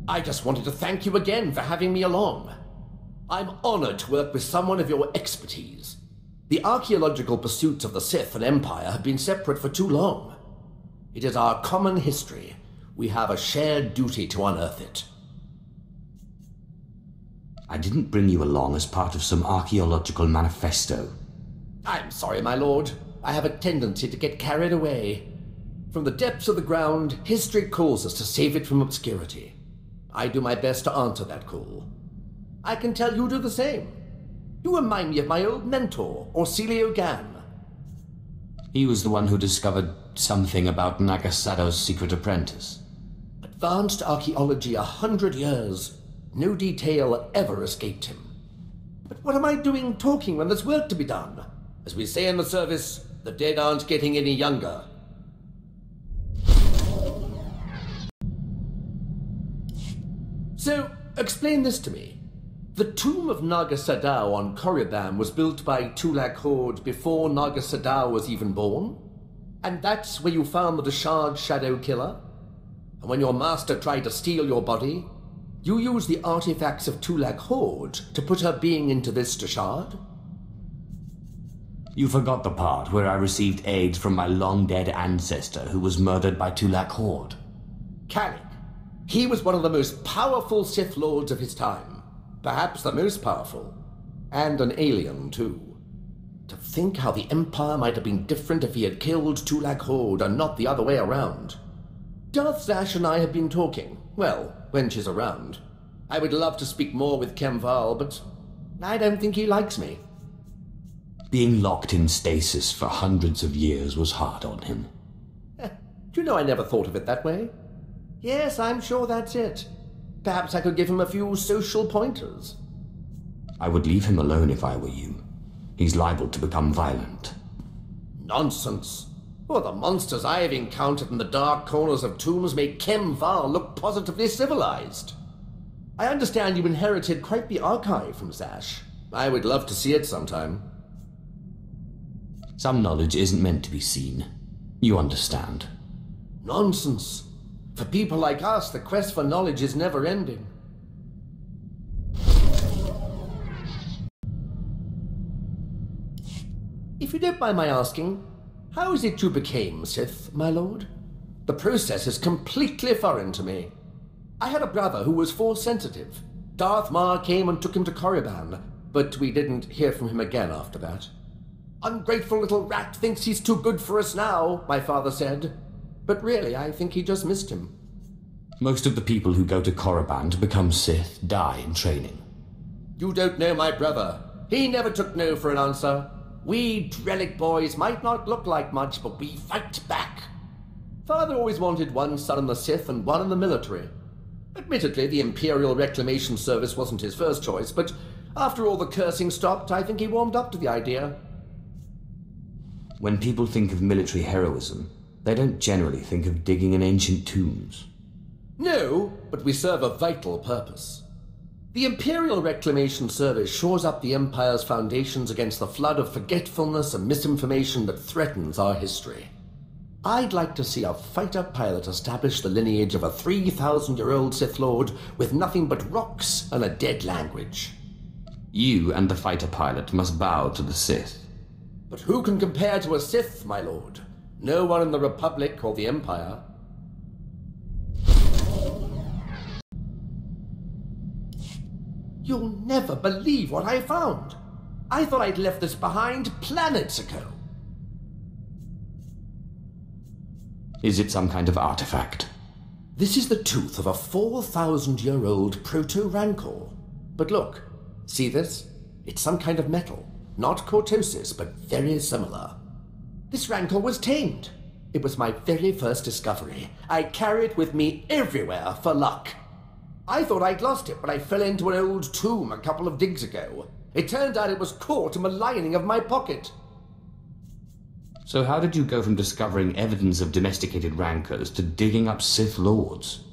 I just wanted to thank you again for having me along. I'm honored to work with someone of your expertise. The archaeological pursuits of the Sith and Empire have been separate for too long. It is our common history. We have a shared duty to unearth it. I didn't bring you along as part of some archaeological manifesto. I'm sorry, my lord. I have a tendency to get carried away. From the depths of the ground, history calls us to save it from obscurity. I do my best to answer that call. I can tell you do the same. You remind me of my old mentor, Orsilio Gan. He was the one who discovered something about Nagasado's secret apprentice. Advanced archaeology 100 years. No detail ever escaped him. But what am I doing talking when there's work to be done? As we say in the service, the dead aren't getting any younger. So, explain this to me. The tomb of Naga Sadow on Korriban was built by Tulak Horde before Naga Sadow was even born? And that's where you found the Deshard Shadow Killer? And when your master tried to steal your body, you used the artifacts of Tulak Horde to put her being into this Deshard? You forgot the part where I received aid from my long-dead ancestor who was murdered by Tulak Horde. Kalik. He was one of the most powerful Sith Lords of his time. Perhaps the most powerful. And an alien, too. To think how the Empire might have been different if he had killed Tulak Horde and not the other way around. Darth Zash and I have been talking. Well, when she's around. I would love to speak more with Kemval, but I don't think he likes me. Being locked in stasis for hundreds of years was hard on him. Do you know I never thought of it that way? Yes, I'm sure that's it. Perhaps I could give him a few social pointers. I would leave him alone if I were you. He's liable to become violent. Nonsense. Well, the monsters I have encountered in the dark corners of tombs make Kemval look positively civilized. I understand you inherited quite the archive from Zash. I would love to see it sometime. Some knowledge isn't meant to be seen. You understand. Nonsense. For people like us, the quest for knowledge is never-ending. If you don't mind my asking, how is it you became Sith, my lord? The process is completely foreign to me. I had a brother who was Force-sensitive. Darth Mar came and took him to Korriban, but we didn't hear from him again after that. Ungrateful little rat thinks he's too good for us now, my father said. But really, I think he just missed him. Most of the people who go to Korriban to become Sith die in training. You don't know my brother. He never took no for an answer. We Drellic boys might not look like much, but we fight back. Father always wanted one son in the Sith and one in the military. Admittedly, the Imperial Reclamation Service wasn't his first choice, but after all the cursing stopped, I think he warmed up to the idea. When people think of military heroism, they don't generally think of digging in ancient tombs. No, but we serve a vital purpose. The Imperial Reclamation Service shores up the Empire's foundations against the flood of forgetfulness and misinformation that threatens our history. I'd like to see a fighter pilot establish the lineage of a 3,000-year-old Sith Lord with nothing but rocks and a dead language. You and the fighter pilot must bow to the Sith. But who can compare to a Sith, my lord? No one in the Republic or the Empire. You'll never believe what I found. I thought I'd left this behind planets ago. Is it some kind of artifact? This is the tooth of a 4,000-year-old proto-rancor. But look, see this? It's some kind of metal. Not cortosis, but very similar. This rancor was tamed. It was my very first discovery. I carry it with me everywhere for luck. I thought I'd lost it, but I fell into an old tomb a couple of digs ago. It turned out it was caught in the lining of my pocket. So how did you go from discovering evidence of domesticated rancors to digging up Sith Lords?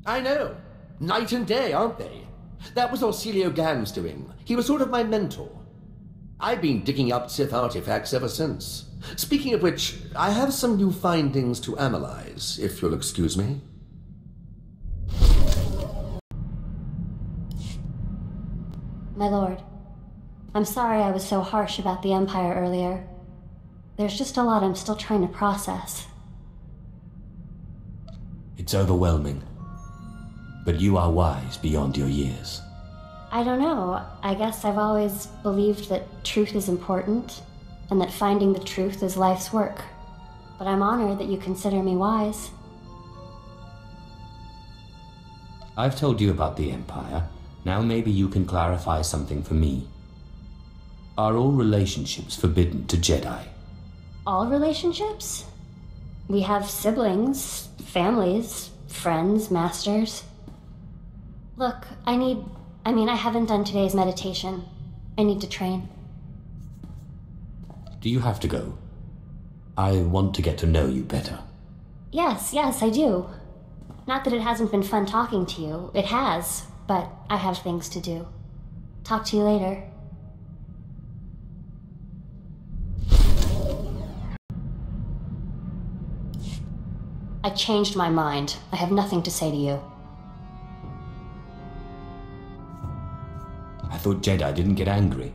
I know. Night and day, aren't they? That was Orsilio Gan's doing. He was sort of my mentor. I've been digging up Sith artifacts ever since. Speaking of which, I have some new findings to analyze, if you'll excuse me. My lord, I'm sorry I was so harsh about the Empire earlier. There's just a lot I'm still trying to process. It's overwhelming. But you are wise beyond your years. I don't know. I guess I've always believed that truth is important, and that finding the truth is life's work. But I'm honored that you consider me wise. I've told you about the Empire. Now maybe you can clarify something for me. Are all relationships forbidden to Jedi? All relationships? We have siblings, families, friends, masters. Look, I haven't done today's meditation. I need to train. Do you have to go? I want to get to know you better. Yes, I do. Not that it hasn't been fun talking to you. It has, but I have things to do. Talk to you later. I changed my mind. I have nothing to say to you. I thought Jedi didn't get angry.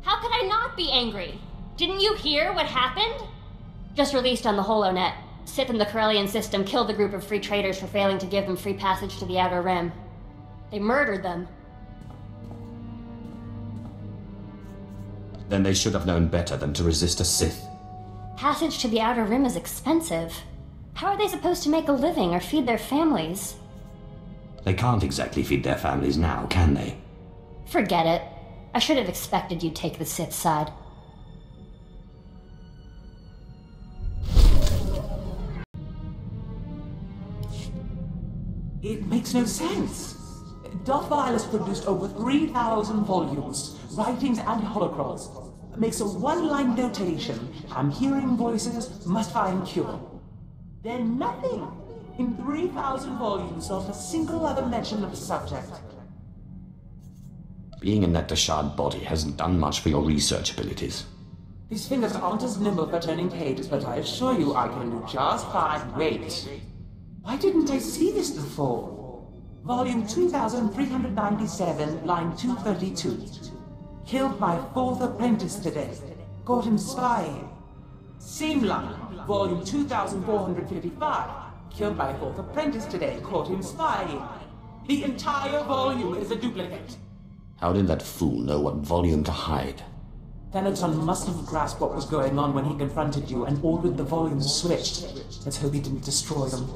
How could I not be angry? Didn't you hear what happened? Just released on the HoloNet. Sith and the Corellian system killed a group of free traders for failing to give them free passage to the Outer Rim. They murdered them. Then they should have known better than to resist a Sith. Passage to the Outer Rim is expensive. How are they supposed to make a living or feed their families? They can't exactly feed their families now, can they? Forget it. I should have expected you'd take the Sith side. It makes no sense. Darth Valis produced over 3,000 volumes, writings and holocrons. Makes a one-line notation. I'm hearing voices, must find cure. Then nothing. In 3,000 volumes, not a single other mention of the subject. Being in that Dashad body hasn't done much for your research abilities. These fingers aren't as nimble for turning pages, but I assure you I can do just fine. Wait. Why didn't I see this before? Volume 2397, line 232. Killed my fourth apprentice today. Caught him spying. Same line, volume 2455. Killed my fourth apprentice today. Caught him spying. The entire volume is a duplicate. How did that fool know what volume to hide? Thanaton must have grasped what was going on when he confronted you and ordered the volumes switched. Let's hope he didn't destroy them.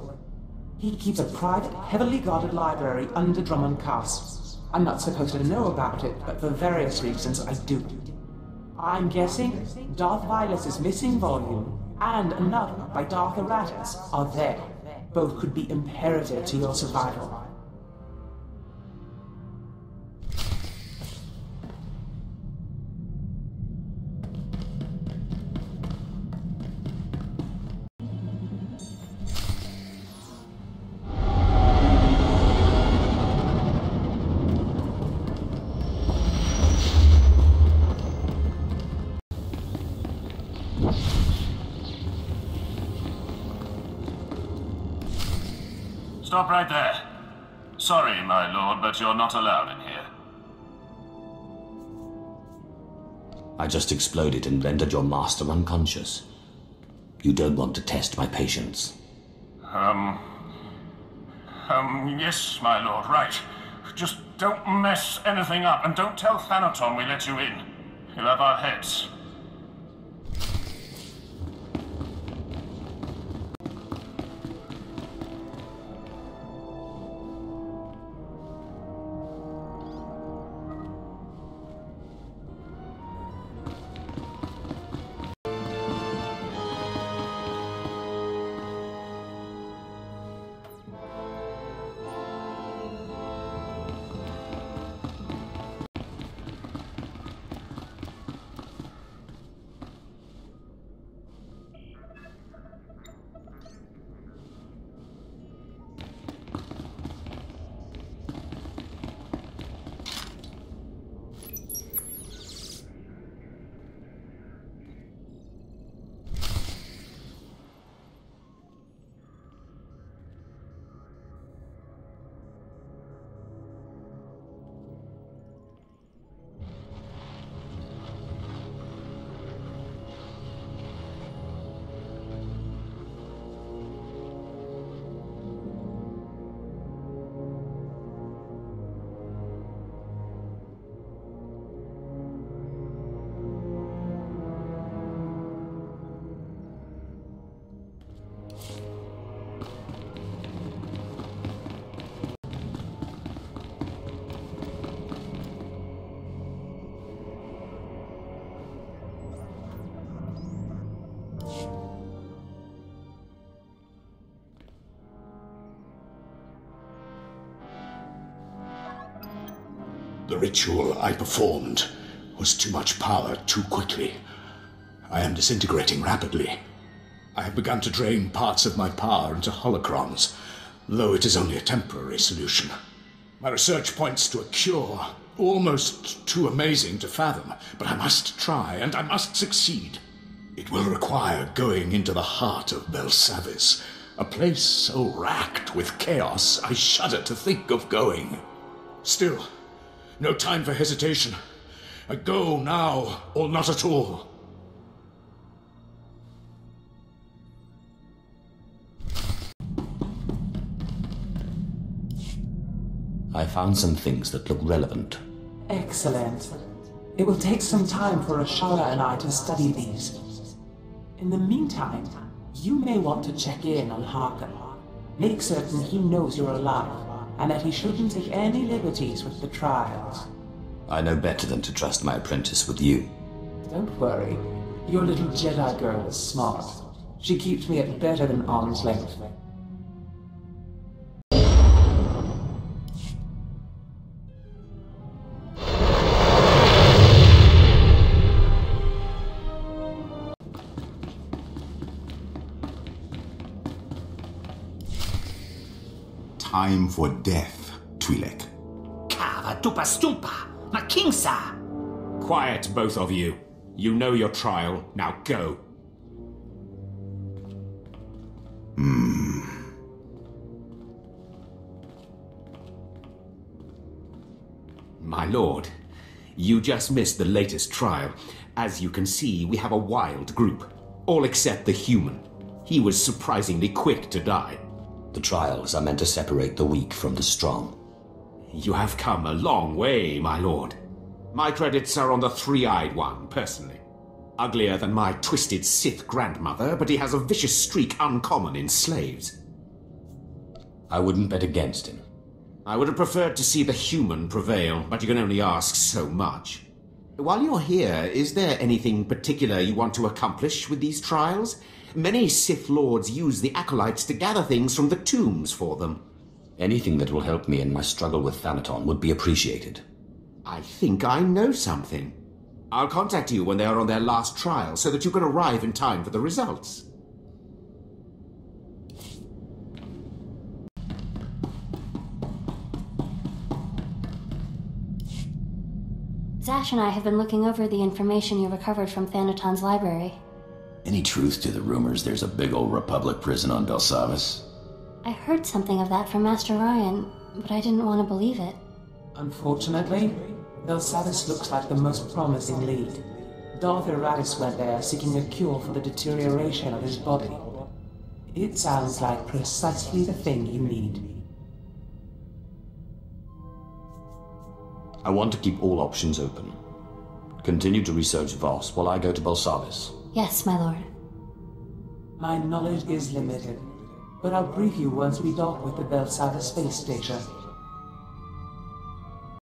He keeps a private, heavily guarded library under Drummond Castle. I'm not supposed to know about it, but for various reasons I do. I'm guessing Darth Valis' missing volume and another by Darth Aratus are there. Both could be imperative to your survival. Stop right there. Sorry, my lord, but you're not allowed in here. I just exploded and rendered your master unconscious. You don't want to test my patience. Yes, my lord, right. Just don't mess anything up, and don't tell Thanaton we let you in. He'll have our heads. The ritual I performed was too much power too quickly. I am disintegrating rapidly. I have begun to drain parts of my power into holocrons, though it is only a temporary solution. My research points to a cure, almost too amazing to fathom, but I must try, and I must succeed. It will require going into the heart of Belsavis, a place so racked with chaos I shudder to think of going. Still, no time for hesitation. I go now, or not at all. I found some things that look relevant. Excellent. It will take some time for Ashara and I to study these. In the meantime, you may want to check in on Harker. Make certain he knows you're alive, and that he shouldn't take any liberties with the trials. I know better than to trust my apprentice with you. Don't worry. Your little Jedi girl is smart. She keeps me at better than arm's length. Time for death, Twi'lek. Kava tupa stumpa, makingsa. Quiet, both of you. You know your trial. Now go. My lord, you just missed the latest trial. As you can see, we have a wild group. All except the human. He was surprisingly quick to die. The trials are meant to separate the weak from the strong. You have come a long way, my lord. My credits are on the three-eyed one, personally. Uglier than my twisted Sith grandmother, but he has a vicious streak uncommon in slaves. I wouldn't bet against him. I would have preferred to see the human prevail, but you can only ask so much. While you're here, is there anything particular you want to accomplish with these trials? Many Sith Lords use the Acolytes to gather things from the tombs for them. Anything that will help me in my struggle with Thanaton would be appreciated. I think I know something. I'll contact you when they are on their last trial, so that you can arrive in time for the results. Zash and I have been looking over the information you recovered from Thanaton's library. Any truth to the rumors there's a big old Republic prison on Belsavis? I heard something of that from Master Ryan, but I didn't want to believe it. Unfortunately, Belsavis looks like the most promising lead. Darth Eratis went there seeking a cure for the deterioration of his body. It sounds like precisely the thing you need. I want to keep all options open. Continue to research Voss while I go to Belsavis. Yes, my lord. My knowledge is limited, but I'll brief you once we dock with the Belsavis space station.